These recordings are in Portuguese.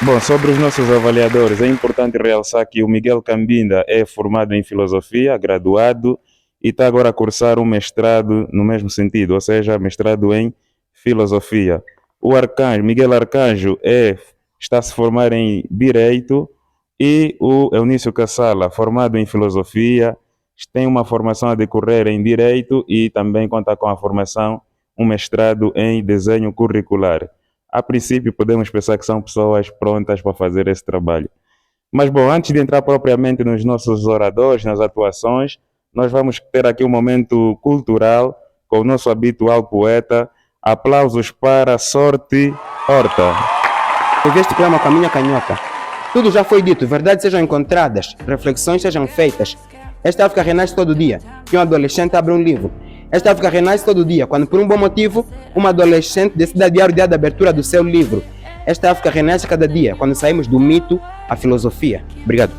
Bom, sobre os nossos avaliadores, é importante realçar que o Miguel Cambinda é formado em filosofia, graduado, e está agora a cursar um mestrado no mesmo sentido, ou seja, mestrado em filosofia. O Arcanjo, Miguel Arcanjo está a se formar em direito e o Eunício Cassala, formado em filosofia, tem uma formação a decorrer em direito e também conta com a formação, um mestrado em desenho curricular. A princípio, podemos pensar que são pessoas prontas para fazer esse trabalho. Mas, bom, antes de entrar propriamente nos nossos oradores, nas atuações, nós vamos ter aqui um momento cultural com o nosso habitual poeta. Aplausos para Sorte Horta. Em vez de clama com a minha canhoca. Tudo já foi dito, verdades sejam encontradas, reflexões sejam feitas. Esta África renasce todo dia, que um adolescente abre um livro. Esta África renasce todo dia, quando por um bom motivo, uma adolescente decide adiar o dia da abertura do seu livro. Esta África renasce cada dia, quando saímos do mito à filosofia. Obrigado.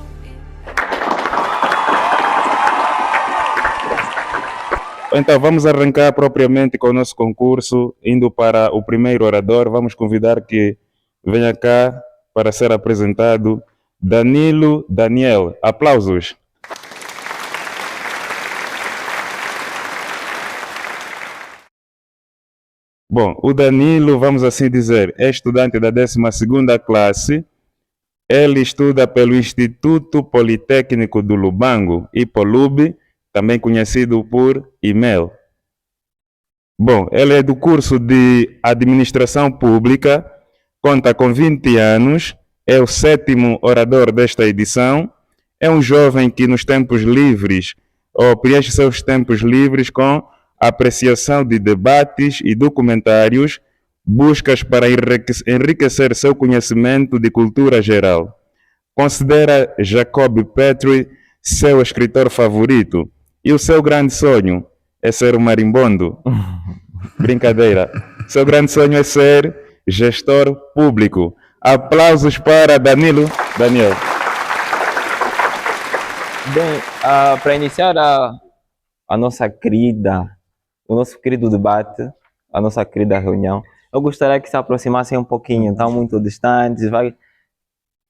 Então, vamos arrancar propriamente com o nosso concurso, indo para o primeiro orador. Vamos convidar que venha cá para ser apresentado Danilo Daniel. Aplausos. Bom, o Danilo, vamos assim dizer, é estudante da 12ª classe. Ele estuda pelo Instituto Politécnico do Lubango, IPOLUB, também conhecido por IMEL. Bom, ele é do curso de Administração Pública, conta com 20 anos, é o 7º orador desta edição, é um jovem que nos tempos livres, ou preenche seus tempos livres com apreciação de debates e documentários, buscas para enriquecer seu conhecimento de cultura geral. Considera Jacob Petrie seu escritor favorito e o seu grande sonho é ser um marimbondo. Brincadeira. Seu grande sonho é ser gestor público. Aplausos para Danilo Daniel. Bem, para iniciar a nossa o nosso querido debate, a nossa querida reunião, eu gostaria que se aproximassem um pouquinho, estão muito distantes, vai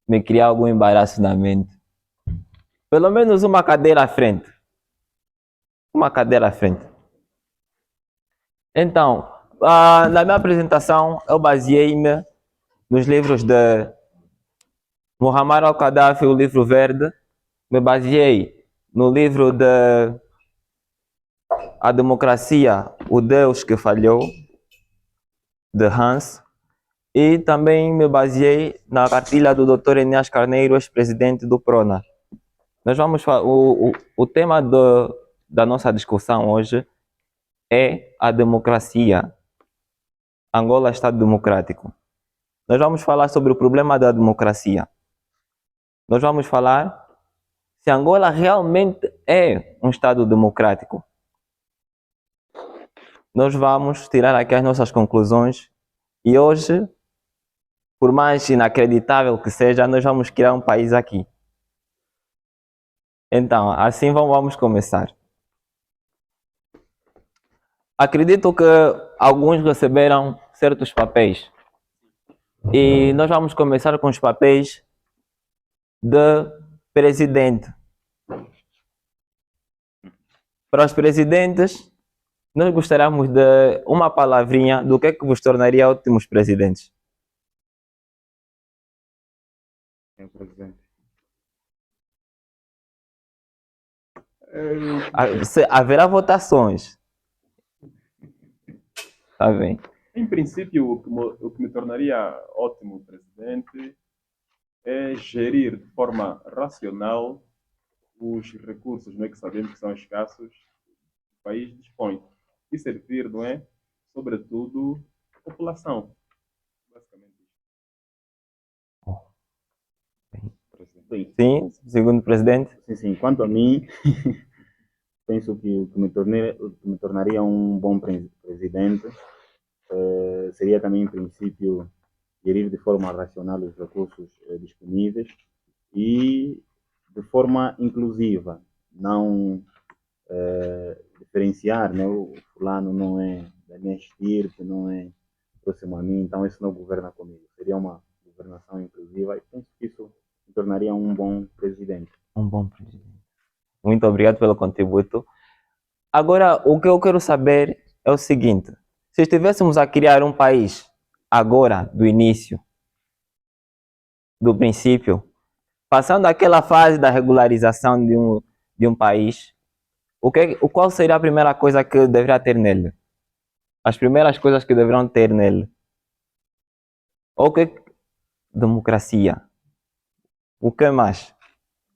me criar algum embaraço na mente. Pelo menos uma cadeira à frente. Uma cadeira à frente. Então, na minha apresentação, eu baseei-me nos livros de Muammar al-Gaddafi, o livro verde. Me baseei no livro de A Democracia, o Deus que Falhou, de Hans. E também me baseei na cartilha do Dr. Enéas Carneiro, ex-presidente do PRONA. Nós vamos o tema da nossa discussão hoje é a democracia. Angola, Estado democrático. Nós vamos falar sobre o problema da democracia. Nós vamos falar se Angola realmente é um Estado democrático. Nós vamos tirar aqui as nossas conclusões e hoje, por mais inacreditável que seja, nós vamos criar um país aqui. Então, assim vamos começar. Acredito que alguns receberam certos papéis. E nós vamos começar com os papéis de presidente. Para os presidentes, nós gostaríamos de uma palavrinha do que vos tornaria ótimos presidentes. Haverá votações. Tá bem. Em princípio, o que me tornaria ótimo presidente é gerir de forma racional os recursos, não é, que sabemos que são escassos, o país dispõe, e servir, não é, sobretudo, a população. Basicamente isso. Sim, segundo presidente. Sim. Quanto a mim, penso que o que me tornaria um bom presidente seria também, em princípio, gerir de forma racional os recursos disponíveis e de forma inclusiva, não diferenciar, né? O fulano não é da minha estirpe, não é próximo a mim, então esse não governa comigo. Seria uma governação inclusiva, e penso que isso me tornaria um bom presidente. Um bom presidente. Muito obrigado pelo contributo. Agora, o que eu quero saber é o seguinte: se estivéssemos a criar um país agora, do início, do princípio, passando aquela fase da regularização de um país, qual seria a primeira coisa que deveria ter nele? As primeiras coisas que deverão ter nele? Democracia. O que mais?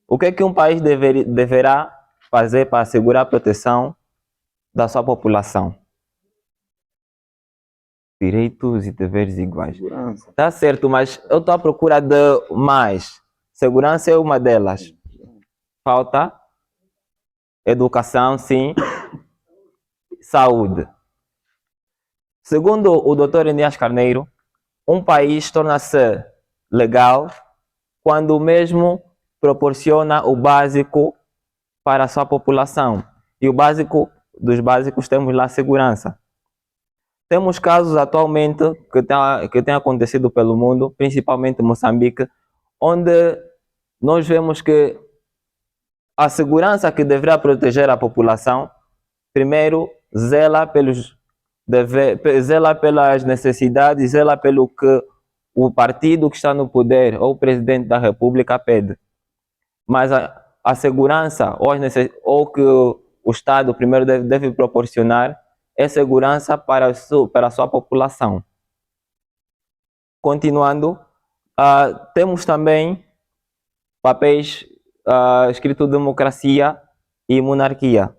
O que é que um país deverá fazer para assegurar a proteção da sua população? Direitos e deveres iguais. Segurança. Tá certo, mas eu estou à procura de mais. Segurança é uma delas. Falta educação, sim. Saúde. Segundo o Dr. Enéas Carneiro, um país torna-se legal quando mesmo proporciona o básico para a sua população. E o básico dos básicos temos lá segurança. Temos casos atualmente que têm acontecido pelo mundo, principalmente em Moçambique, onde nós vemos que a segurança que deverá proteger a população, primeiro zela pelas necessidades, zela pelo que o partido que está no poder ou o presidente da República pede. Mas a segurança ou que o Estado primeiro deve proporcionar é segurança para a sua população. Continuando, temos também papéis escrito democracia e monarquia.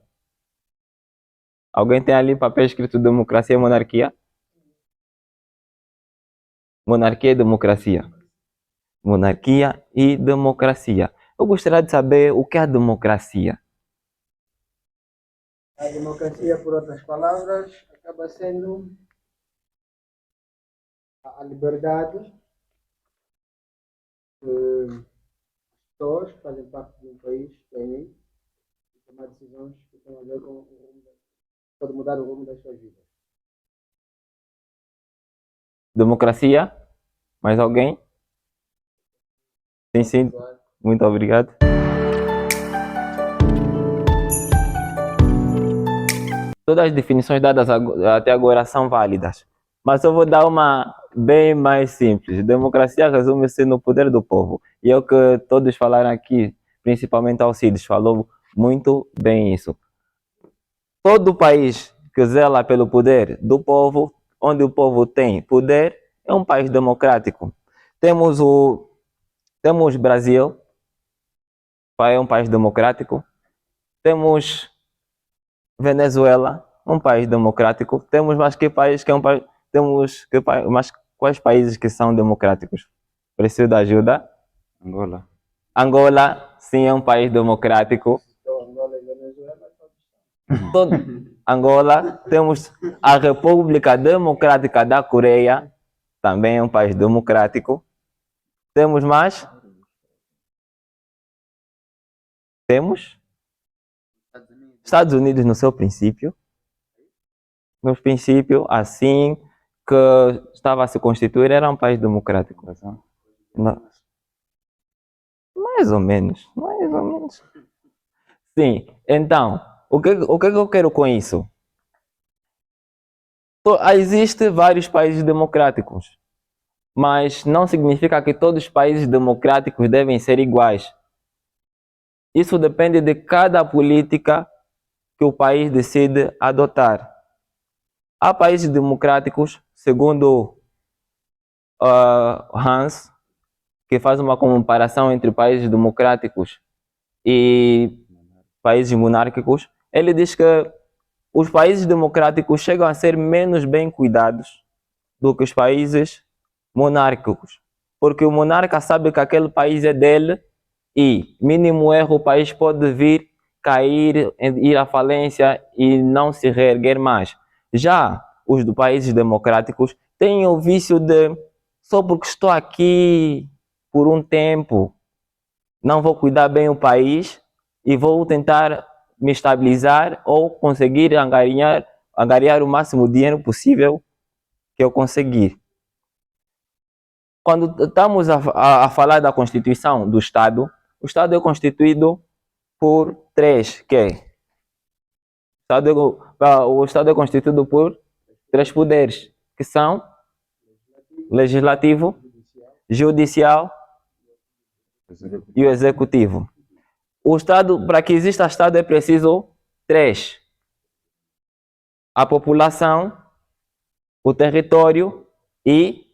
Alguém tem ali papel escrito democracia e monarquia? Monarquia e democracia. Monarquia e democracia. Eu gostaria de saber o que é a democracia. A democracia, por outras palavras, acaba sendo a liberdade que as pessoas que fazem parte de um país têm de tomar decisões que têm a ver com o rumo, pode mudar o rumo das suas vidas. Democracia? Mais alguém? Sim, sim. Muito obrigado. Todas as definições dadas até agora são válidas, mas eu vou dar uma bem mais simples. Democracia resume-se no poder do povo. E é o que todos falaram aqui, principalmente Alcides, falou muito bem isso. Todo país que zela pelo poder do povo, onde o povo tem poder, é um país democrático. Temos Brasil, é um país democrático. Temos Venezuela, um país democrático. Temos mais que país que é um país. Mas quais países que são democráticos? Preciso de ajuda? Angola. Angola, sim, é um país democrático. Angola e Venezuela Angola, temos a República Democrática da Coreia, também é um país democrático. Temos mais? Temos Estados Unidos no seu princípio. No princípio, assim que estava a se constituir, era um país democrático. Não. Mais ou menos. Sim, então, o que eu quero com isso? Existem vários países democráticos, mas não significa que todos os países democráticos devem ser iguais. Isso depende de cada política que o país decide adotar. Há países democráticos, segundo Hans, que faz uma comparação entre países democráticos e países monárquicos. Ele diz que os países democráticos chegam a ser menos bem cuidados do que os países monárquicos, porque o monarca sabe que aquele país é dele e, mínimo erro, o país pode vir cair, ir à falência e não se reerguer mais. Já os do países democráticos têm o vício de, só porque estou aqui por um tempo, não vou cuidar bem o país e vou tentar me estabilizar ou conseguir angariar o máximo dinheiro possível que eu conseguir. quando estamos a falar da Constituição do Estado, o Estado é constituído por três, o Estado é constituído por três poderes, que são legislativo, judicial e o executivo. O Estado, para que exista Estado, é preciso três: a população, o território e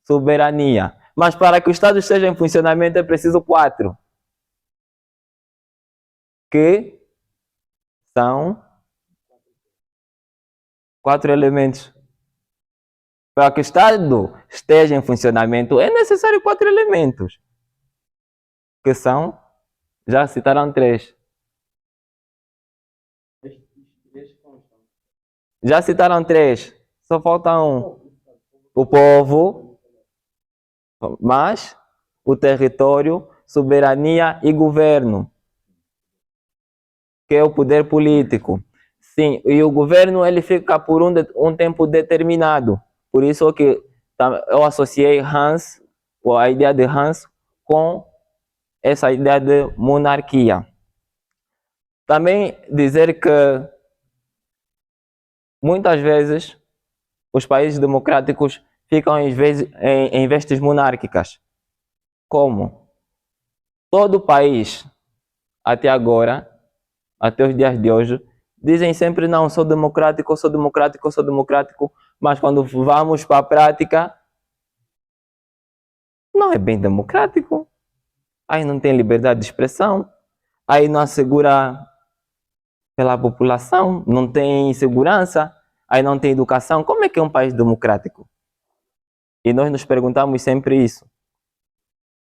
soberania. Mas para que o Estado esteja em funcionamento é preciso quatro, que são quatro elementos. Para que o Estado esteja em funcionamento é necessário quatro elementos, que são, já citaram três. Já citaram três, só falta um. O povo, mas o território, soberania e governo, que é o poder político. Sim, e o governo ele fica por um tempo determinado. Por isso que eu associei Hans, ou a ideia de Hans, com essa ideia de monarquia. Também dizer que muitas vezes os países democráticos ficam em vestes monárquicas. Como? Todo país, até agora, até os dias de hoje, dizem sempre não, sou democrático, sou democrático, sou democrático, mas quando vamos para a prática, não é bem democrático. Aí não tem liberdade de expressão, aí não assegura pela população, não tem segurança, aí não tem educação. Como é que é um país democrático? E nós nos perguntamos sempre isso.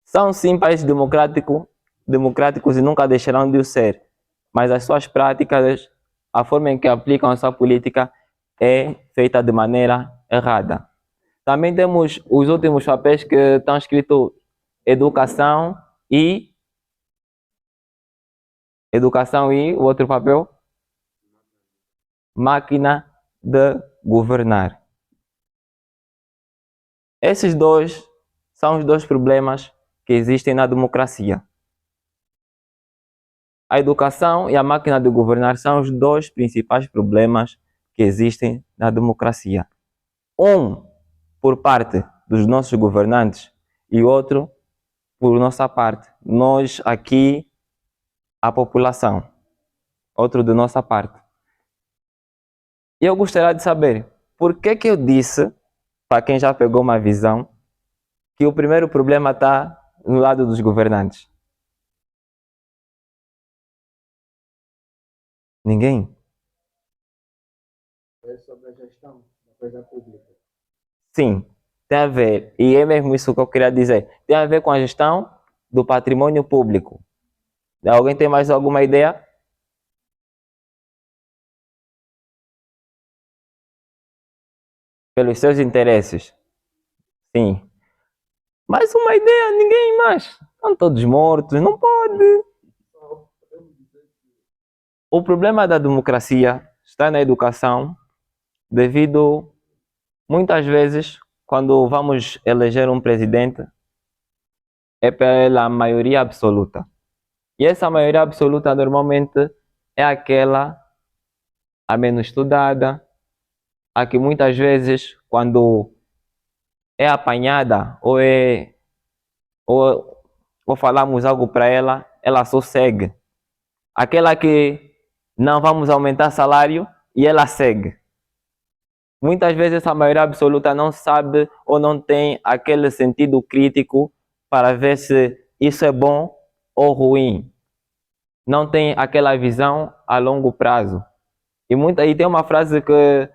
São sim países democráticos e nunca deixarão de o ser, mas as suas práticas, a forma em que aplicam a sua política é feita de maneira errada. Também temos os últimos papéis que estão escritos educação e o outro papel, máquina de governar. Esses dois são os dois problemas que existem na democracia. A educação e a máquina de governar são os dois principais problemas que existem na democracia. Um por parte dos nossos governantes e outro por nossa parte. Nós aqui, a população. Outro de nossa parte. E eu gostaria de saber por que eu disse, para quem já pegou uma visão, que o primeiro problema está no lado dos governantes. Ninguém? É sobre a gestão da coisa pública. Sim, tem a ver. E é mesmo isso que eu queria dizer. Tem a ver com a gestão do patrimônio público. Alguém tem mais alguma ideia? Pelos seus interesses. Sim. Mais uma ideia, ninguém mais. Estão todos mortos, não pode. O problema da democracia está na educação, devido, muitas vezes, quando vamos eleger um presidente, é pela maioria absoluta. E essa maioria absoluta, normalmente, é aquela a menos estudada, a que muitas vezes, quando é apanhada ou falamos algo para ela, ela só segue. Aquela que não vamos aumentar salário e ela segue. Muitas vezes essa maioria absoluta não sabe ou não tem aquele sentido crítico para ver se isso é bom ou ruim. Não tem aquela visão a longo prazo. E tem uma frase que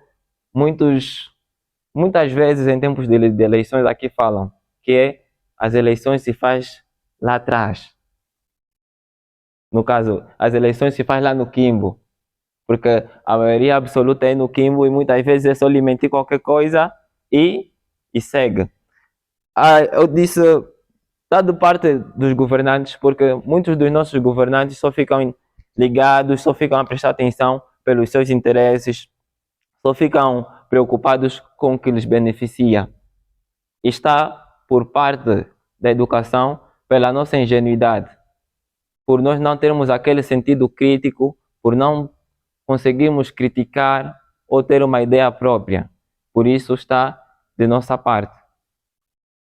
muitas vezes em tempos de eleições aqui falam, que é: as eleições se faz lá atrás. No caso, as eleições se faz lá no Quimbo, porque a maioria absoluta é no Quimbo e muitas vezes é só lhe mentir qualquer coisa e segue. Eu disse, está de parte dos governantes, porque muitos dos nossos governantes só ficam ligados, só ficam a prestar atenção pelos seus interesses, só ficam preocupados com o que lhes beneficia. está por parte da educação, pela nossa ingenuidade, por nós não termos aquele sentido crítico, por não conseguirmos criticar ou ter uma ideia própria. Por isso está de nossa parte.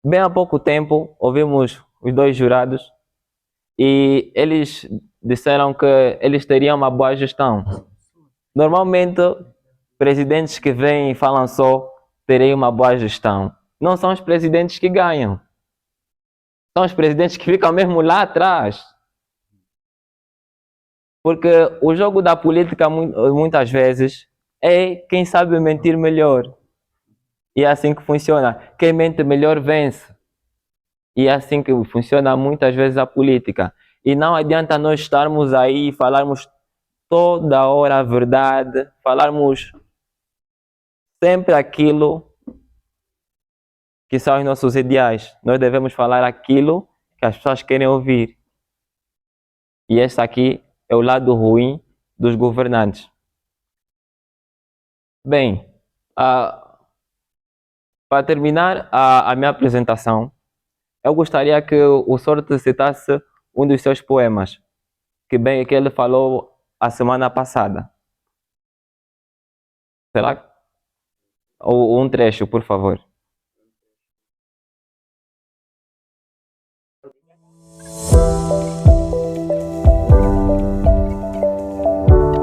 Bem há pouco tempo ouvimos os dois jurados e eles disseram que eles teriam uma boa gestão. Normalmente, presidentes que vêm e falam só terem uma boa gestão. Não são os presidentes que ganham. São os presidentes que ficam mesmo lá atrás. Porque o jogo da política, muitas vezes, é quem sabe mentir melhor. E é assim que funciona. Quem mente melhor vence. E é assim que funciona muitas vezes a política. E não adianta nós estarmos aí e falarmos toda hora a verdade, falarmos sempre aquilo que são os nossos ideais. Nós devemos falar aquilo que as pessoas querem ouvir. E esse aqui é o lado ruim dos governantes. Bem, para terminar a minha apresentação, eu gostaria que o Sorte citasse um dos seus poemas, que ele falou a semana passada. Será? Ou um trecho, por favor.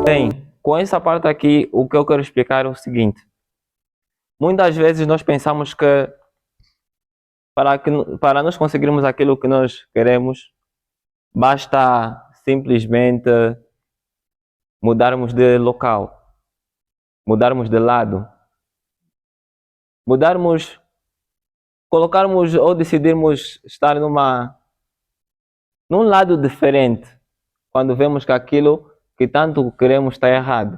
Bem, com essa parte aqui, o que eu quero explicar é o seguinte. Muitas vezes nós pensamos que para nós conseguirmos aquilo que nós queremos, basta simplesmente mudarmos de local, mudarmos de lado, colocarmos ou decidirmos estar num lado diferente, quando vemos que aquilo que tanto queremos está errado.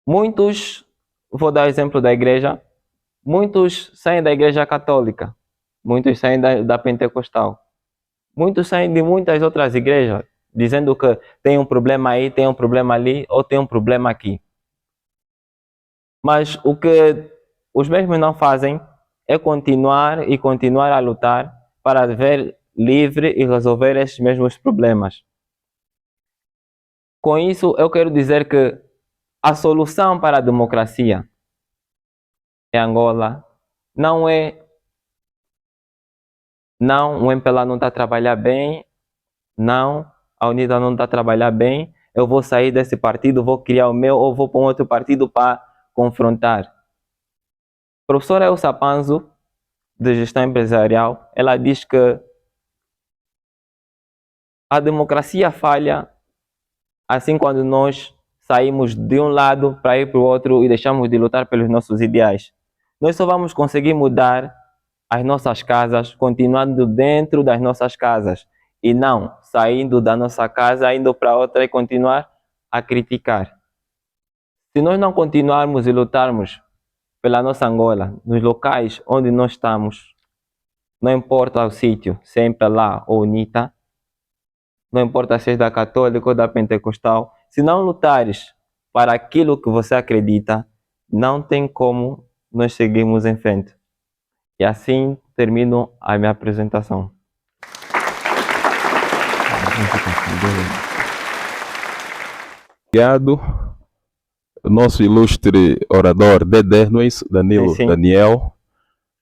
Muitos, vou dar exemplo da igreja, muitos saem da igreja católica, muitos saem da pentecostal, muitos saem de muitas outras igrejas, dizendo que tem um problema aí, tem um problema ali, ou tem um problema aqui. Mas o que os mesmos não fazem é continuar a lutar para viver livre e resolver esses mesmos problemas. Com isso, eu quero dizer que a solução para a democracia em Angola não é o MPLA não está a trabalhar bem, não, a UNITA não está a trabalhar bem, eu vou sair desse partido, vou criar o meu, ou vou para um outro partido para confrontar. A professora Elsa Panzo, de gestão empresarial, ela diz que a democracia falha assim quando nós saímos de um lado para ir para o outro e deixamos de lutar pelos nossos ideais. Nós só vamos conseguir mudar as nossas casas continuando dentro das nossas casas e não saindo da nossa casa, indo para outra e continuar a criticar. Se nós não continuarmos e lutarmos pela nossa Angola, nos locais onde nós estamos, não importa o sítio, sempre lá ou UNITA, não importa se és da católica ou da pentecostal, se não lutares para aquilo que você acredita, não tem como nós seguirmos em frente. E assim termino a minha apresentação. Obrigado. O nosso ilustre orador Dedé, não é isso? Danilo Sim. Daniel.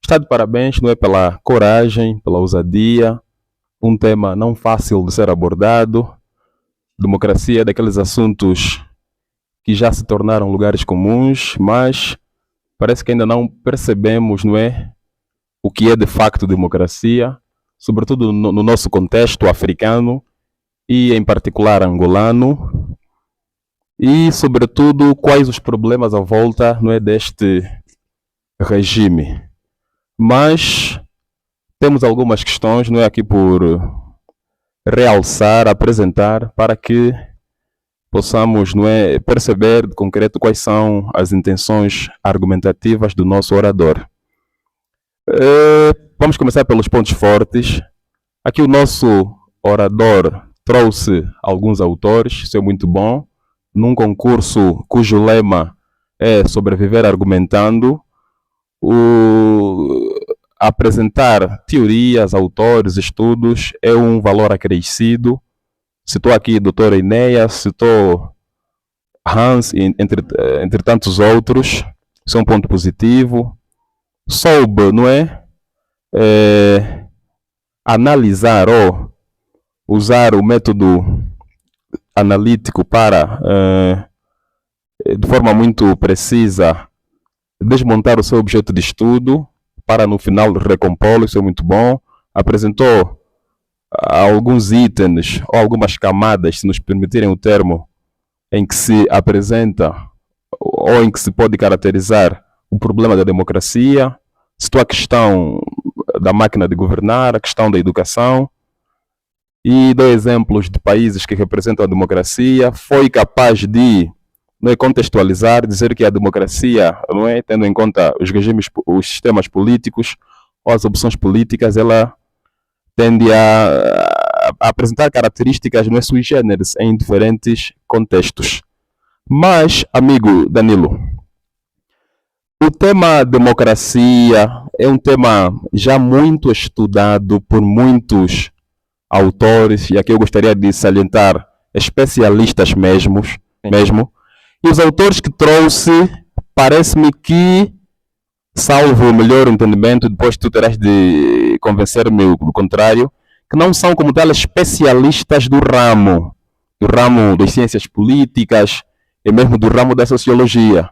Está de parabéns, não é, pela coragem, pela ousadia. Um tema não fácil de ser abordado. Democracia é daqueles assuntos que já se tornaram lugares comuns, mas parece que ainda não percebemos, não é, o que é de facto democracia, sobretudo no nosso contexto africano e em particular angolano, e sobretudo quais os problemas à volta, não é, deste regime. Mas temos algumas questões, não é, aqui por realçar, apresentar, para que possamos, não é, perceber de concreto quais são as intenções argumentativas do nosso orador. Vamos começar pelos pontos fortes. Aqui o nosso orador trouxe alguns autores, isso é muito bom, num concurso cujo lema é sobreviver argumentando. apresentar teorias, autores, estudos é um valor acrescido. Citou aqui Dr. Enéas, citou Hans, entre tantos outros. Isso é um ponto positivo. Soube, não é? Analisar ou usar o método analítico para, de forma muito precisa, desmontar o seu objeto de estudo para no final recompô-lo. Isso é muito bom. Apresentou alguns itens ou algumas camadas, se nos permitirem o termo, em que se apresenta ou em que se pode caracterizar o problema da democracia. Citou a questão da máquina de governar, a questão da educação, e deu exemplos de países que representam a democracia. Foi capaz de, não é, contextualizar, dizer que a democracia, não é, tendo em conta os regimes, os sistemas políticos ou as opções políticas, ela tende a apresentar características, não é, sui generis em diferentes contextos. Mas, amigo Danilo, o tema democracia é um tema já muito estudado por muitos autores, e aqui eu gostaria de salientar especialistas mesmo. E os autores que trouxe, parece-me que, salvo o melhor entendimento, depois tu terás de convencer-me do contrário, que não são como tal especialistas do ramo das ciências políticas e mesmo do ramo da sociologia.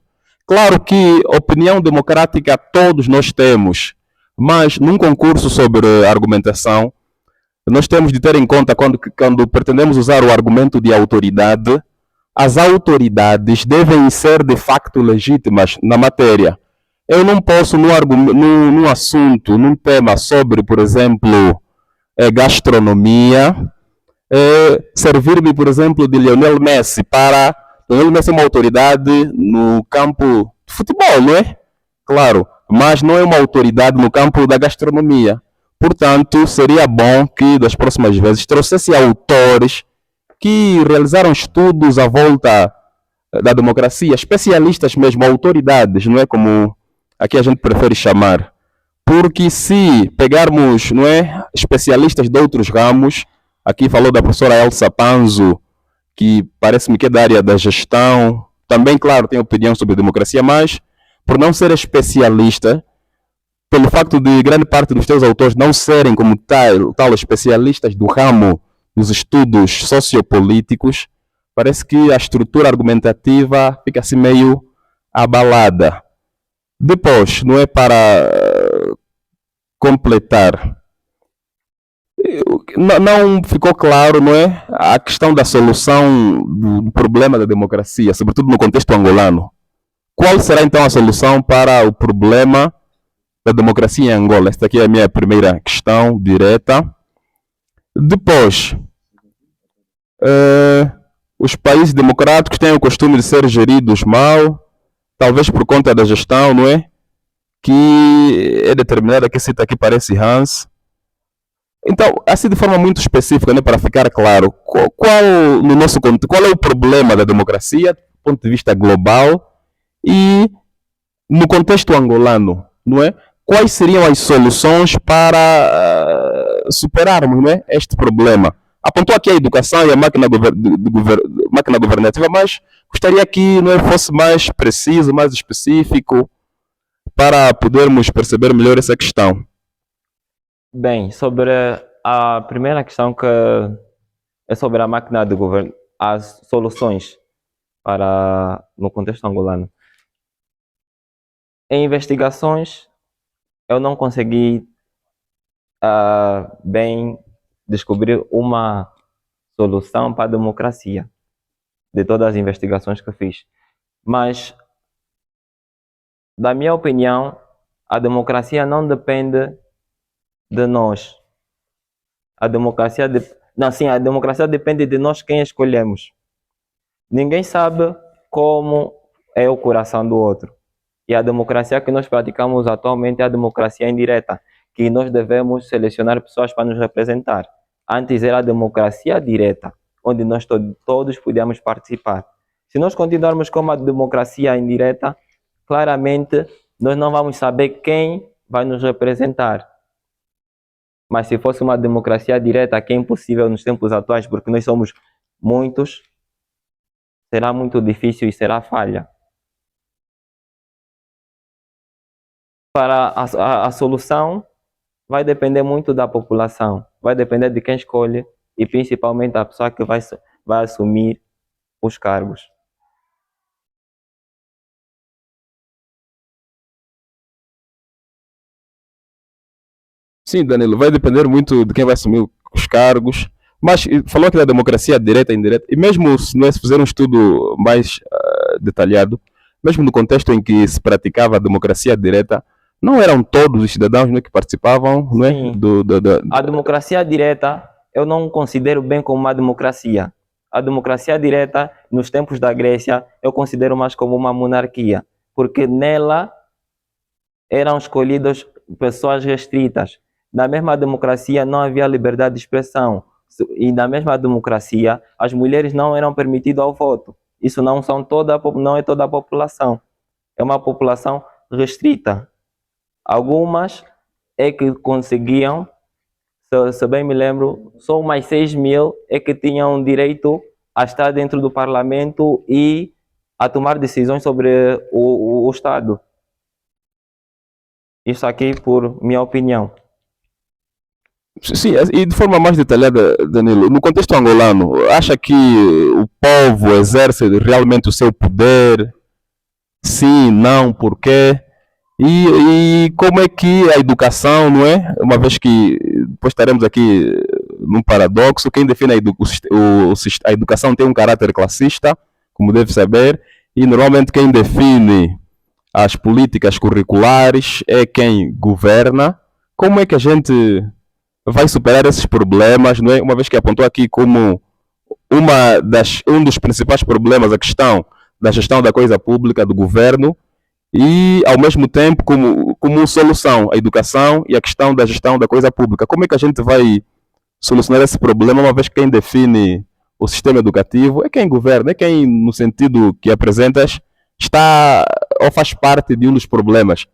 Claro que opinião democrática todos nós temos, mas num concurso sobre argumentação, nós temos de ter em conta quando pretendemos usar o argumento de autoridade, as autoridades devem ser de facto legítimas na matéria. Eu não posso, num assunto, num tema sobre, por exemplo, gastronomia, servir-me, por exemplo, de Lionel Messi para... Lionel Messi é uma autoridade no campo de futebol, não é? Claro, mas não é uma autoridade no campo da gastronomia. Portanto, seria bom que das próximas vezes trouxesse autores que realizaram estudos à volta da democracia, especialistas mesmo, autoridades, não é, como aqui a gente prefere chamar. Porque se pegarmos, não é, especialistas de outros ramos, aqui falou da professora Elsa Panzo, que parece-me que é da área da gestão, também, claro, tem opinião sobre democracia, mas por não ser especialista, pelo facto de grande parte dos teus autores não serem como tal especialistas do ramo dos estudos sociopolíticos, parece que a estrutura argumentativa fica assim meio abalada. Depois, não é, para completar, não ficou claro, não é, a questão da solução do problema da democracia, sobretudo no contexto angolano. Qual será então a solução para o problema da democracia em Angola? Esta aqui é a minha primeira questão direta. Depois, os países democráticos têm o costume de ser geridos mal, talvez por conta da gestão, não é? Que é determinada, que cita aqui parece Hans. Então, assim de forma muito específica, né, para ficar claro, qual é o problema da democracia do ponto de vista global e no contexto angolano, não é? Quais seriam as soluções para superarmos, não é, este problema? Apontou aqui a educação e a máquina governativa, mas gostaria que, não é, fosse mais preciso, mais específico, para podermos perceber melhor essa questão. Bem, sobre a primeira questão, que é sobre a máquina de governo, as soluções para no contexto angolano. Em investigações, eu não consegui bem descobrir uma solução para a democracia de todas as investigações que fiz. Mas, da minha opinião, a democracia não depende de nós. A democracia depende de nós, quem escolhemos. Ninguém sabe como é o coração do outro. E a democracia que nós praticamos atualmente é a democracia indireta, que nós devemos selecionar pessoas para nos representar. Antes era a democracia direta, onde nós todos podíamos participar. Se nós continuarmos com a democracia indireta, claramente nós não vamos saber quem vai nos representar. Mas se fosse uma democracia direta, que é impossível nos tempos atuais, porque nós somos muitos, será muito difícil e será falha. Para a solução, vai depender muito da população, vai depender de quem escolhe e principalmente da pessoa que vai assumir os cargos. Sim, Danilo, vai depender muito de quem vai assumir os cargos. Mas falou aqui da democracia direta e indireta, e mesmo se nós fizer um estudo mais detalhado, mesmo no contexto em que se praticava a democracia direta, não eram todos os cidadãos, não é, que participavam, não é? Sim. A democracia direta eu não considero bem como uma democracia. A democracia direta, nos tempos da Grécia, eu considero mais como uma monarquia, porque nela eram escolhidas pessoas restritas. Na mesma democracia não havia liberdade de expressão. E na mesma democracia, as mulheres não eram permitidas ao voto. Isso não é toda a população. É uma população restrita. Algumas é que conseguiam, se bem me lembro, só mais 6.000 é que tinham direito a estar dentro do parlamento e a tomar decisões sobre o Estado. Isso aqui por minha opinião. Sim, e de forma mais detalhada, Danilo, no contexto angolano, acha que o povo exerce realmente o seu poder? Sim, não, porquê? E como é que a educação, não é? Uma vez que depois estaremos aqui num paradoxo, quem define a educação tem um caráter classista, como deve saber, e normalmente quem define as políticas curriculares é quem governa. Como é que a gente vai superar esses problemas, não é? Uma vez que apontou aqui como um dos principais problemas a questão da gestão da coisa pública do governo e, ao mesmo tempo, como solução, a educação e a questão da gestão da coisa pública. Como é que a gente vai solucionar esse problema, uma vez que quem define o sistema educativo é quem governa, é quem, no sentido que apresentas, está ou faz parte de um dos problemas?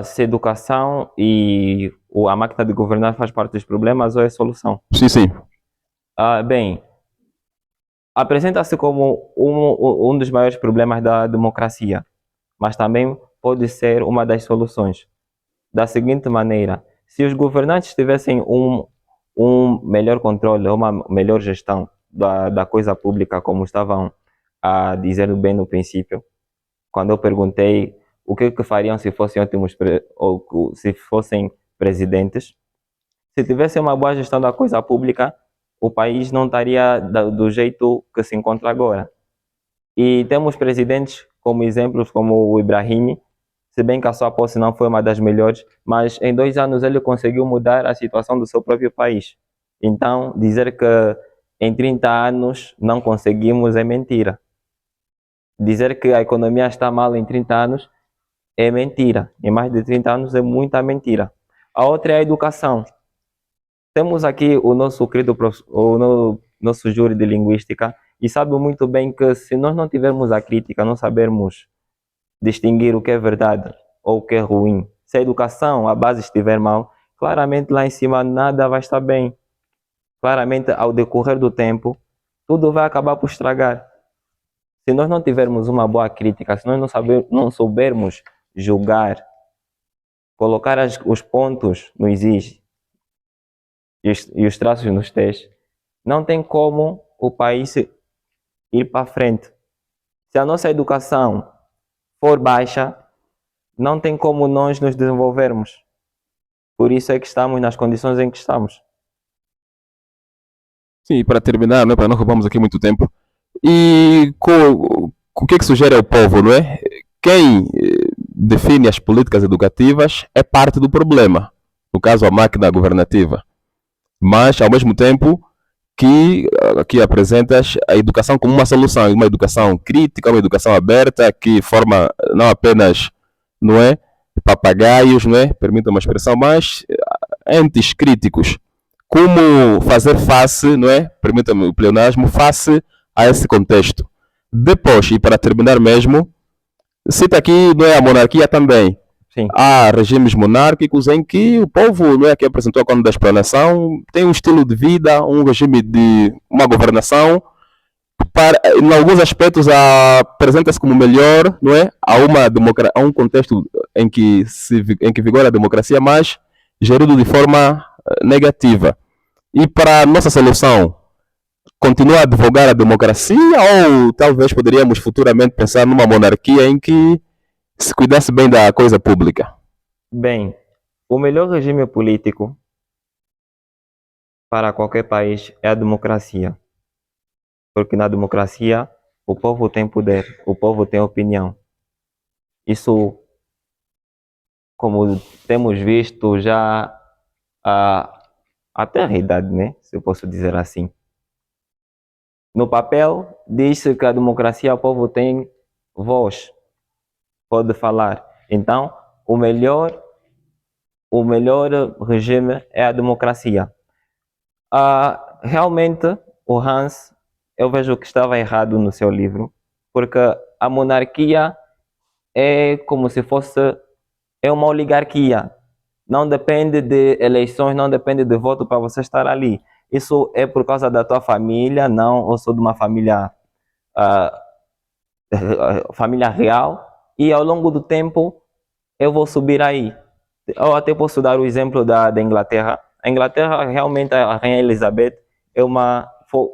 Se a educação e a máquina de governar faz parte dos problemas ou é a solução? Sim, sim. Bem, apresenta-se como um dos maiores problemas da democracia, mas também pode ser uma das soluções. Da seguinte maneira, se os governantes tivessem um melhor controle, uma melhor gestão da coisa pública, como estavam a dizer bem no princípio, quando eu perguntei o que fariam se fossem ou se fossem presidentes, se tivessem uma boa gestão da coisa pública, o país não estaria do jeito que se encontra agora. E temos presidentes como exemplos como o Ibrahim, se bem que a sua posse não foi uma das melhores, mas em 2 anos ele conseguiu mudar a situação do seu próprio país. Então, dizer que em 30 anos não conseguimos é mentira. Dizer que a economia está mal em 30 anos é mentira. Em mais de 30 anos é muita mentira. A outra é a educação. Temos aqui o nosso querido nosso júri de linguística e sabe muito bem que se nós não tivermos a crítica, não sabermos distinguir o que é verdade ou o que é ruim, se a educação, a base estiver mal, claramente lá em cima nada vai estar bem. Claramente, ao decorrer do tempo, tudo vai acabar por estragar. Se nós não tivermos uma boa crítica, se nós não soubermos julgar, colocar os pontos nos is e os traços nos t's, não tem como o país ir para frente. Se a nossa educação for baixa, não tem como nós nos desenvolvermos. Por isso é que estamos nas condições em que estamos. Sim, para terminar, não é? Para não roubarmos aqui muito tempo, e o que sugere ao povo, não é? Quem define as políticas educativas é parte do problema, no caso a máquina governativa, mas ao mesmo tempo que aqui apresentas a educação como uma solução, uma educação crítica, uma educação aberta que forma não apenas, não é, papagaios, não é, permita uma expressão, mas entes críticos. Como fazer face, não é, permita-me o pleonasmo, face a esse contexto. Depois, e para terminar mesmo, cita aqui, não é, a monarquia também. Sim. Há regimes monárquicos em que o povo, não é, que apresentou a Conde da Explanação, tem um estilo de vida, um regime de uma governação, para, em alguns aspectos apresenta-se como melhor, não é? A um contexto em que vigora a democracia, mas gerido de forma negativa. E para a nossa solução, continua a advogar a democracia ou talvez poderíamos futuramente pensar numa monarquia em que se cuidasse bem da coisa pública? Bem, o melhor regime político para qualquer país é a democracia. Porque na democracia o povo tem poder, o povo tem opinião. Isso, como temos visto já até a idade, né? Se eu posso dizer assim. No papel, diz-se que a democracia o povo tem voz, pode falar. Então, o melhor regime é a democracia. Realmente, o Hans, eu vejo que estava errado no seu livro, porque a monarquia é como se fosse uma oligarquia. Não depende de eleições, não depende de voto para você estar ali. Isso é por causa da tua família, não, eu sou de uma família, família real, e ao longo do tempo eu vou subir aí. Eu até posso dar o exemplo da Inglaterra. A Inglaterra, realmente, a Rainha Elizabeth,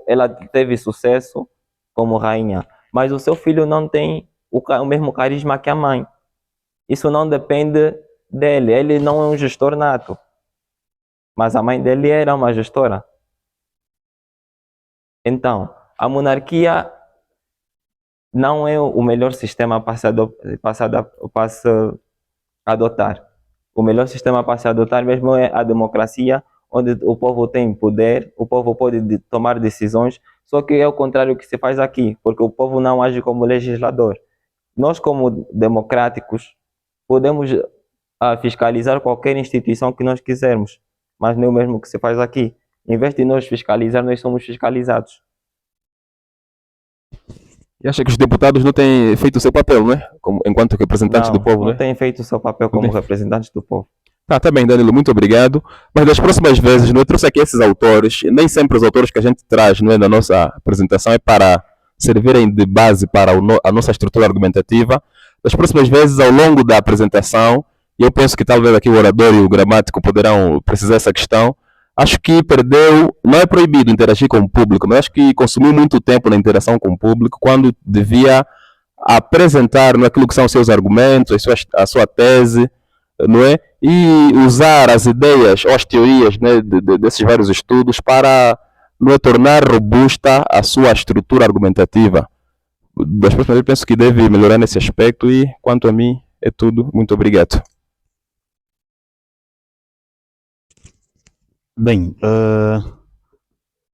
ela teve sucesso como rainha, mas o seu filho não tem o mesmo carisma que a mãe. Isso não depende dele, ele não é um gestor nato, mas a mãe dele era uma gestora. Então, a monarquia não é o melhor sistema para se adotar. O melhor sistema para se adotar mesmo é a democracia, onde o povo tem poder, o povo pode tomar decisões, só que é o contrário que se faz aqui, porque o povo não age como legislador. Nós, como democráticos, podemos fiscalizar qualquer instituição que nós quisermos, mas não é o mesmo que se faz aqui. Em vez de nós fiscalizar, nós somos fiscalizados. E acha que os deputados não têm feito o seu papel, não é? Enquanto representantes do povo, não né? têm feito o seu papel como representantes do povo. Tá bem, Danilo, muito obrigado. Mas das próximas vezes, eu trouxe aqui esses autores, nem sempre os autores que a gente traz, não é, na nossa apresentação é para servirem de base para a nossa estrutura argumentativa. Das próximas vezes, ao longo da apresentação, e eu penso que talvez aqui o orador e o gramático poderão precisar dessa questão, acho que perdeu, não é proibido interagir com o público, mas acho que consumiu muito tempo na interação com o público, quando devia apresentar aquilo que são os seus argumentos, a sua tese, não é? E usar as ideias ou as teorias, né, desses vários estudos para, não é, tornar robusta a sua estrutura argumentativa. Das próximas eu penso que deve melhorar nesse aspecto e, quanto a mim, é tudo. Muito obrigado. Bem,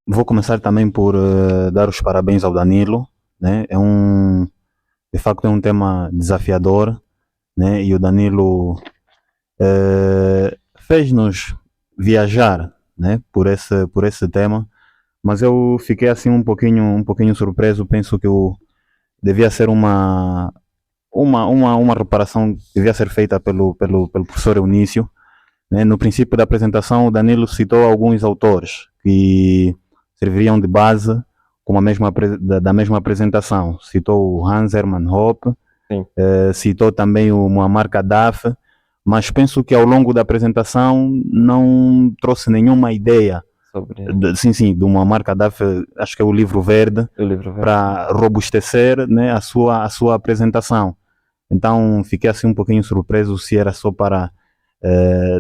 vou começar também por dar os parabéns ao Danilo, né? De facto é um tema desafiador, né? E o Danilo fez-nos viajar, né? Por esse tema, mas eu fiquei assim um pouquinho surpreso. Penso que devia ser uma reparação que devia ser feita pelo professor Eunício. No princípio da apresentação, o Danilo citou alguns autores que serviriam de base da mesma apresentação. Citou o Hans Hermann Hoppe, citou também o Muammar Gaddafi, mas penso que ao longo da apresentação não trouxe nenhuma ideia do Muammar Gaddafi. Acho que é o livro verde, para robustecer, né, a sua apresentação. Então fiquei assim um pouquinho surpreso se era só para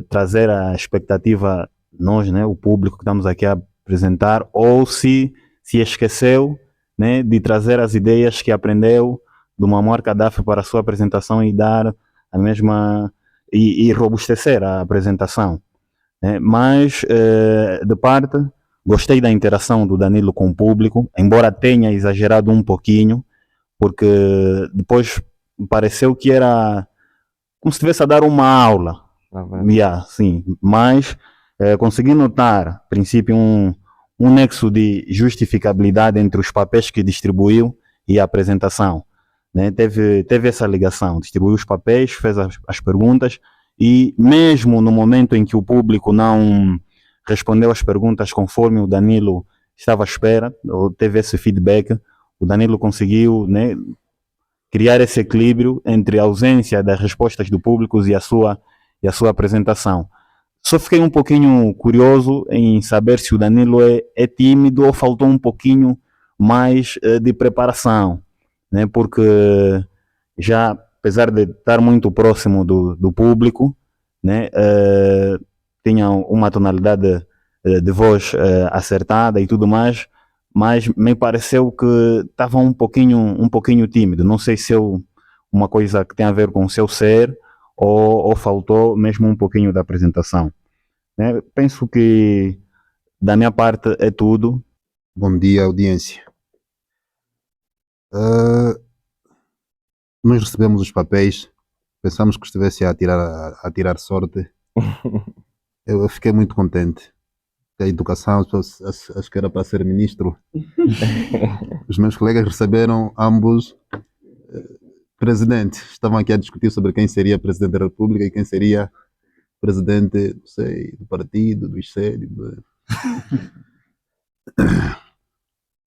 trazer a expectativa, nós, né, o público que estamos aqui a apresentar, ou se esqueceu, né, de trazer as ideias que aprendeu do Muammar Gaddafi para a sua apresentação e dar a mesma e robustecer a apresentação, né? Mas de parte, gostei da interação do Danilo com o público, embora tenha exagerado um pouquinho, porque depois pareceu que era como se estivesse a dar uma aula. Sim, mas consegui notar, a princípio, um nexo de justificabilidade entre os papéis que distribuiu e a apresentação. né? Teve essa ligação, distribuiu os papéis, fez as perguntas e mesmo no momento em que o público não respondeu às perguntas conforme o Danilo estava à espera, ou teve esse feedback, o Danilo conseguiu, né, criar esse equilíbrio entre a ausência das respostas do público e a sua apresentação. Só fiquei um pouquinho curioso em saber se o Danilo é tímido ou faltou um pouquinho mais de preparação, né? Porque já, apesar de estar muito próximo do público, né, tinha uma tonalidade de voz acertada e tudo mais, mas me pareceu que estava um pouquinho tímido. Não sei se é uma coisa que tem a ver com o seu ser ou faltou mesmo um pouquinho da apresentação, né? Penso que da minha parte é tudo. Bom dia, audiência. Nós recebemos os papéis, pensamos que estivesse a tirar sorte. Eu fiquei muito contente. A educação, acho que era para ser ministro. Os meus colegas receberam ambos presidente. Estavam aqui a discutir sobre quem seria presidente da República e quem seria presidente, não sei, do partido, do ICED.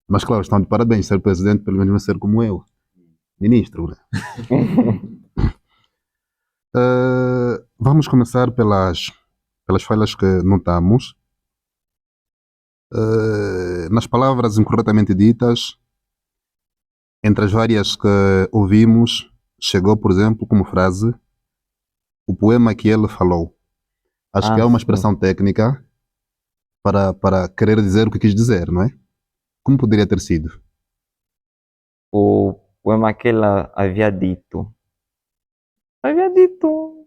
Mas claro, estão de parabéns. Ser presidente, pelo menos, vai ser como eu, ministro. Né? Vamos começar pelas falhas que notamos. Nas palavras incorretamente ditas, entre as várias que ouvimos, chegou, por exemplo, como frase, o poema que ele falou. Acho que é uma expressão técnica para querer dizer o que quis dizer, não é? Como poderia ter sido? O poema que ele havia dito. Havia dito.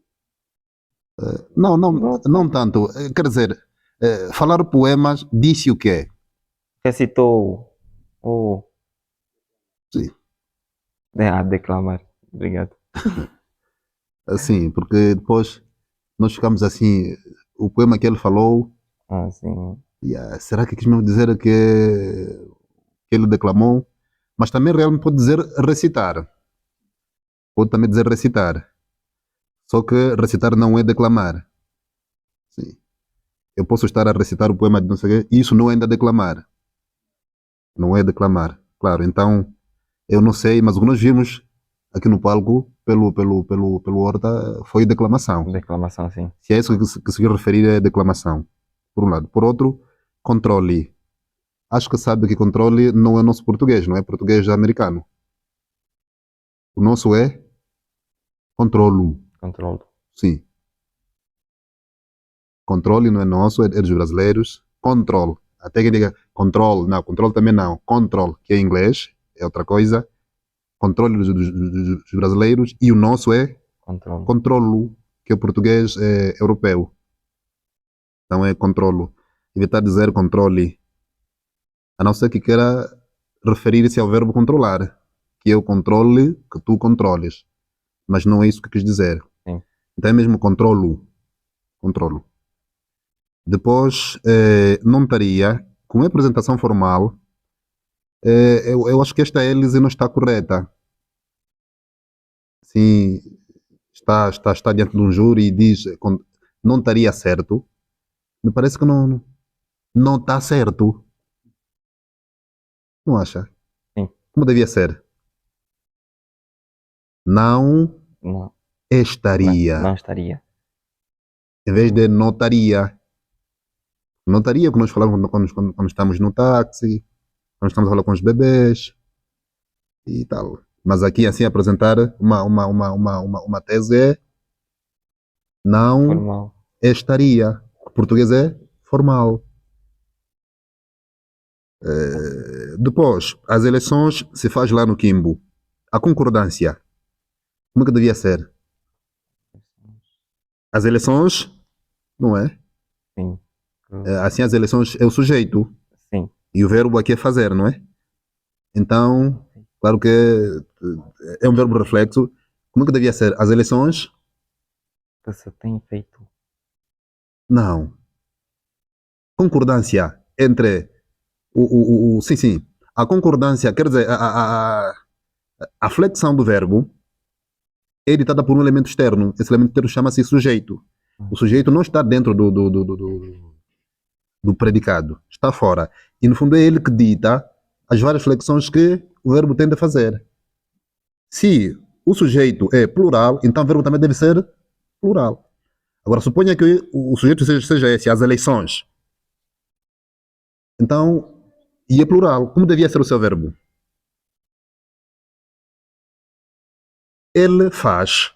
Não tanto. Quer dizer, falar poemas disse o quê? Recitou o. Sim. Declamar. Obrigado. Assim, porque depois nós ficamos assim, o poema que ele falou, Sim. será que quis mesmo dizer que ele declamou? Mas também realmente pode dizer recitar. Pode também dizer recitar. Só que recitar não é declamar. Sim. Eu posso estar a recitar o poema de não sei o quê, e isso não é ainda declamar. Não é declamar. Claro, então, eu não sei, mas o que nós vimos aqui no palco, pelo Horta, foi declamação. Declamação, sim. Se é isso que se quer referir, é declamação. Por um lado. Por outro, controle. Acho que sabe que controle não é nosso português, não é português americano. O nosso é controlo. Controlo. Sim. Controle não é nosso, é dos brasileiros. Control. Até que diga control. Não, control também não. Control, que é inglês, é outra coisa. Controle dos brasileiros. E o nosso é Controlo. controlo, que é o português europeu. Então é controlo. Evitar dizer controle. A não ser que queira referir-se ao verbo controlar, que é o controle que tu controles. Mas não é isso que quis dizer. Sim. Então é mesmo controlo. Controlo. Depois, não estaria, com a apresentação formal, eu acho que esta hélice não está correta. Sim, está diante de um júri e diz não estaria certo. Me parece que não está certo. Não acha? Sim. Como devia ser? Não estaria. Não estaria. Em vez de notaria. Notaria que nós falamos quando estamos no táxi, quando estamos a falar com os bebês e tal. Mas aqui assim apresentar uma tese é não Formal. estaria. O português é formal. Depois, as eleições se faz lá no Quimbo. A concordância. Como é que devia ser? As eleições, não é? Sim. Assim as eleições é o sujeito. Sim. E o verbo aqui é fazer, não é? Então, claro que é um verbo reflexo. Como é que devia ser? As eleições? Que se tem feito. Não. Concordância entre sim. A concordância, quer dizer, A flexão do verbo é ditada por um elemento externo. Esse elemento externo chama-se sujeito. O sujeito não está dentro do predicado, está fora. E no fundo é ele que dita as várias flexões que o verbo tende a fazer. Se o sujeito é plural, então o verbo também deve ser plural. Agora, suponha que o sujeito seja esse, as eleições. Então, e é plural. Como devia ser o seu verbo? Ele faz.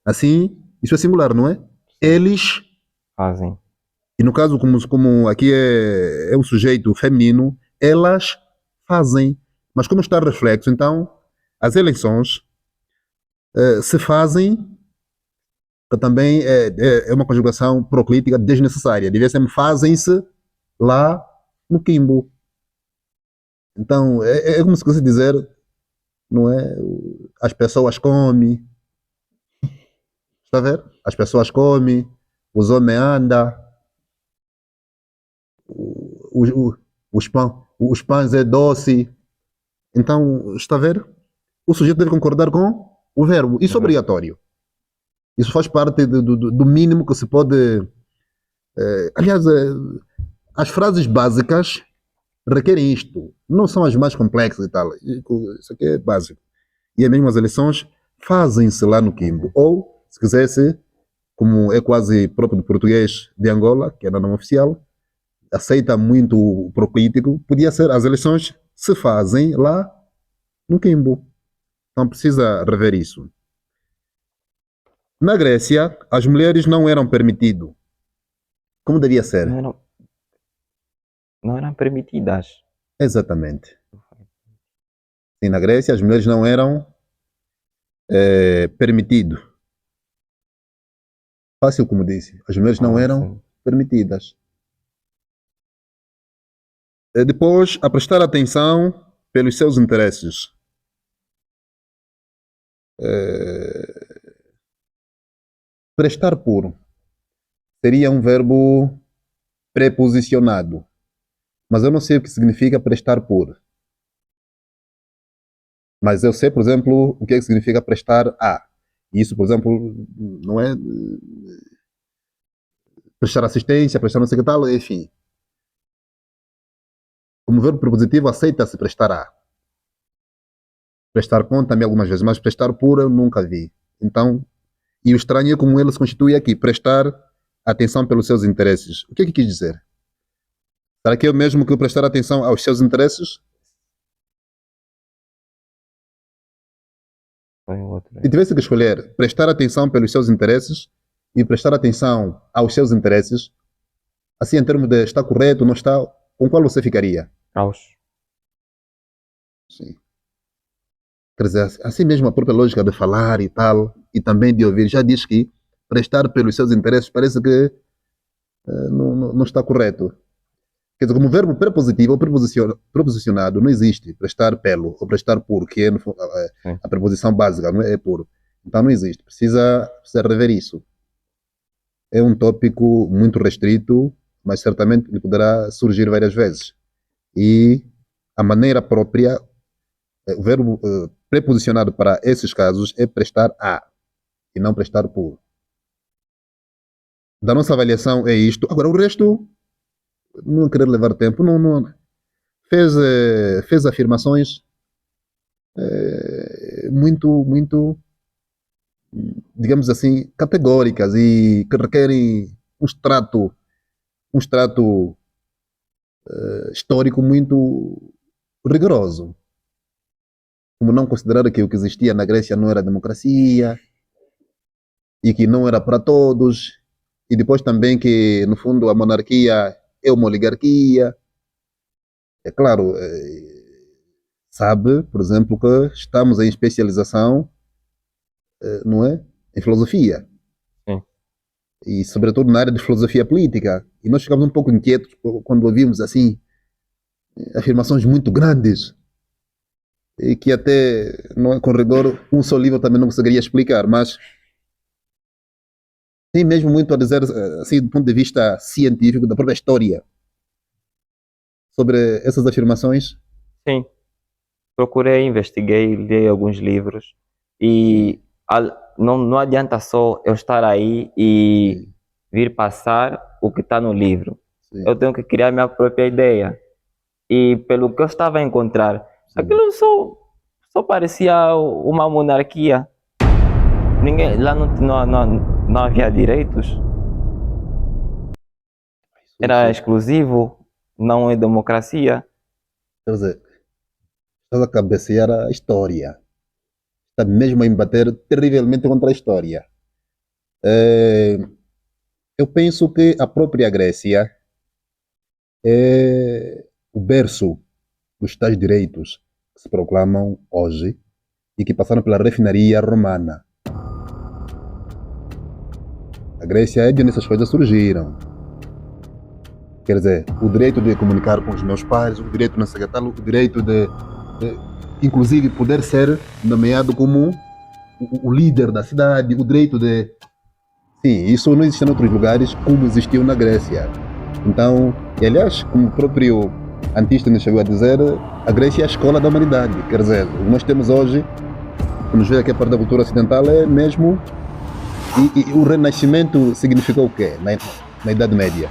Assim, isso é singular, não é? Eles. Fazem. E no caso, como aqui é um sujeito feminino, elas fazem. Mas como está reflexo, então, as eleições se fazem, também é uma conjugação proclítica desnecessária. Devia ser fazem-se lá no Quimbo. Então, é como se fosse dizer, não é? As pessoas comem. Está a ver? As pessoas comem, os homens andam, os pães é doce. Então, está a ver? O sujeito deve concordar com o verbo. Isso é obrigatório. Isso faz parte do mínimo que se pode. Aliás, as frases básicas requerem isto. Não são as mais complexas e tal. Isso aqui é básico. E as mesmas eleições fazem-se lá no Quimbo. Ou, se quisesse, como é quase próprio do português de Angola, que é na norma oficial, aceita muito o proclítico, podia ser as eleições se fazem lá no Quimbo. Então precisa rever isso. Na Grécia, as mulheres não eram permitidas. Como devia ser? Não eram permitidas. Exatamente. E na Grécia, as mulheres não eram permitidas. Fácil como disse. As mulheres não eram Sim. permitidas. Depois, a prestar atenção pelos seus interesses. Prestar por seria um verbo preposicionado. Mas eu não sei o que significa prestar por. Mas eu sei, por exemplo, o que, é que significa prestar a. Isso, por exemplo, não é prestar assistência, prestar não sei o que tal, enfim. Como verbo prepositivo, aceita-se prestar a. Prestar com também algumas vezes, mas prestar por eu nunca vi. Então, e o estranho é como ele se constitui aqui, prestar atenção pelos seus interesses. O que é que quis dizer? Será que é o mesmo que prestar atenção aos seus interesses? Foi outro. Se tivesse que escolher prestar atenção pelos seus interesses e prestar atenção aos seus interesses, assim em termos de está correto, não está, com qual você ficaria? Aos. Sim. Quer dizer, assim mesmo a própria lógica de falar e tal, e também de ouvir, já diz que prestar pelos seus interesses parece que não está correto. Quer dizer, como verbo prepositivo ou preposicionado não existe prestar pelo ou prestar por, que é a preposição básica, não é? É por. Então não existe. Precisa rever isso. É um tópico muito restrito, mas certamente ele poderá surgir várias vezes. E a maneira própria, o verbo preposicionado para esses casos é prestar a e não prestar por. Da nossa avaliação é isto. Agora o resto, não querer levar tempo, não fez afirmações muito, digamos assim, categóricas e que requerem um extrato histórico muito rigoroso. Como não considerar que o que existia na Grécia não era democracia e que não era para todos, e depois também que, no fundo, a monarquia é uma oligarquia. É claro, sabe, por exemplo, que estamos em especialização, não é? Em filosofia. Sim. E, sobretudo, na área de filosofia política. E nós ficamos um pouco inquietos quando ouvimos, assim, afirmações muito grandes e que até, não é, com rigor, um só livro também não conseguiria explicar, mas tem mesmo muito a dizer, assim, do ponto de vista científico, da própria história, sobre essas afirmações. Sim. procurei, investiguei, li alguns livros e não adianta só eu estar aí e vir passar o que está no livro. Sim. Eu tenho que criar minha própria ideia. E pelo que eu estava a encontrar, aquilo só parecia uma monarquia. Lá não havia direitos. Era exclusivo, não é democracia. Quer dizer, estás a cabecear a história. Está mesmo a embater terrivelmente contra a história. Eu penso que a própria Grécia é o berço dos tais direitos que se proclamam hoje e que passaram pela refinaria romana. A Grécia é de onde essas coisas surgiram. Quer dizer, o direito de comunicar com os meus pais, o direito de não sei o que tal, o direito de inclusive poder ser nomeado como o líder da cidade, o direito de... Sim, isso não existe em outros lugares como existiu na Grécia. Então, e aliás, como o próprio Antístenes chegou a dizer, a Grécia é a escola da humanidade. Quer dizer, o que nós temos hoje, vamos ver aqui a parte da cultura ocidental, é mesmo... E o Renascimento significou o quê na Idade Média?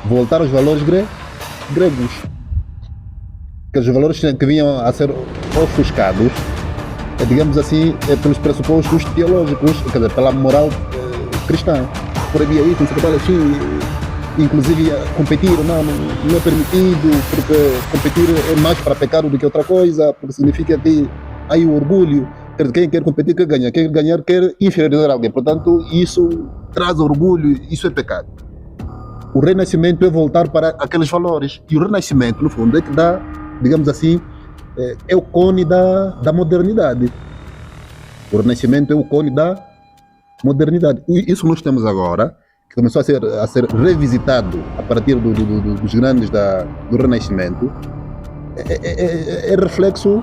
Voltar aos valores gregos. Que os valores que vinham a ser ofuscados, digamos assim, pelos pressupostos teológicos, quer dizer, pela moral cristã. Proibia isso, não sei o que tal, assim, inclusive competir não é permitido, porque competir é mais para pecado do que outra coisa, porque significa que há aí o orgulho. Quem quer competir quer ganhar, quem quer ganhar quer inferiorizar alguém. Portanto, isso traz orgulho, isso é pecado. O Renascimento é voltar para aqueles valores. E o Renascimento, no fundo, é que dá, digamos assim, é o cone da modernidade. O Renascimento é o cone da modernidade. Isso que nós temos agora, que começou a ser revisitado a partir dos grandes do Renascimento, é reflexo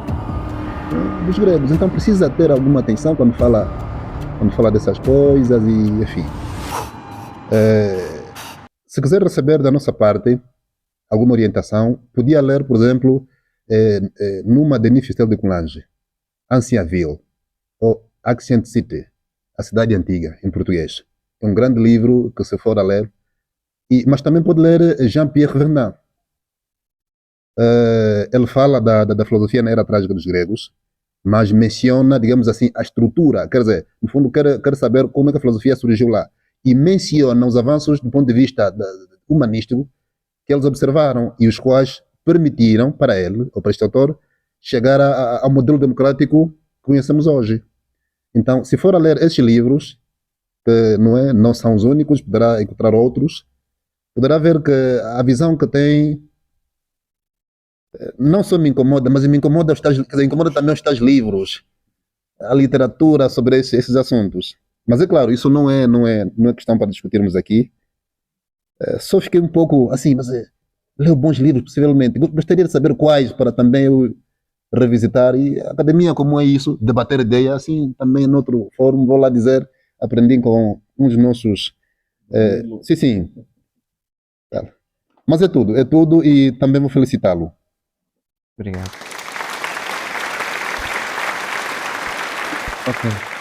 dos gregos. Então precisa ter alguma atenção quando fala dessas coisas e enfim. Se quiser receber da nossa parte alguma orientação, podia ler, por exemplo, numa de Nifistel de Coulanges, Ancient Ville, ou Ancient City, a cidade antiga, em português. É um grande livro que se for a ler. Mas também pode ler Jean-Pierre Vernant. Ele fala da filosofia na era trágica dos gregos, mas menciona, digamos assim, a estrutura. Quer dizer, no fundo, quer saber como é que a filosofia surgiu lá. E menciona os avanços do ponto de vista humanístico que eles observaram e os quais permitiram para ele, ou para este autor, chegar ao modelo democrático que conhecemos hoje. Então, se for a ler estes livros, que não são os únicos, poderá encontrar outros, poderá ver que a visão que tem não só me incomoda, mas me incomoda também os tais livros, a literatura sobre esses assuntos. Mas é claro, isso não é questão para discutirmos aqui. Só fiquei um pouco assim, mas leu bons livros, possivelmente. Gostaria de saber quais, para também eu revisitar. E a academia, como é isso, debater ideias, assim, também no outro fórum, vou lá dizer, aprendi com uns nossos... sim. Mas é tudo e também vou felicitá-lo. Obrigado. Ok.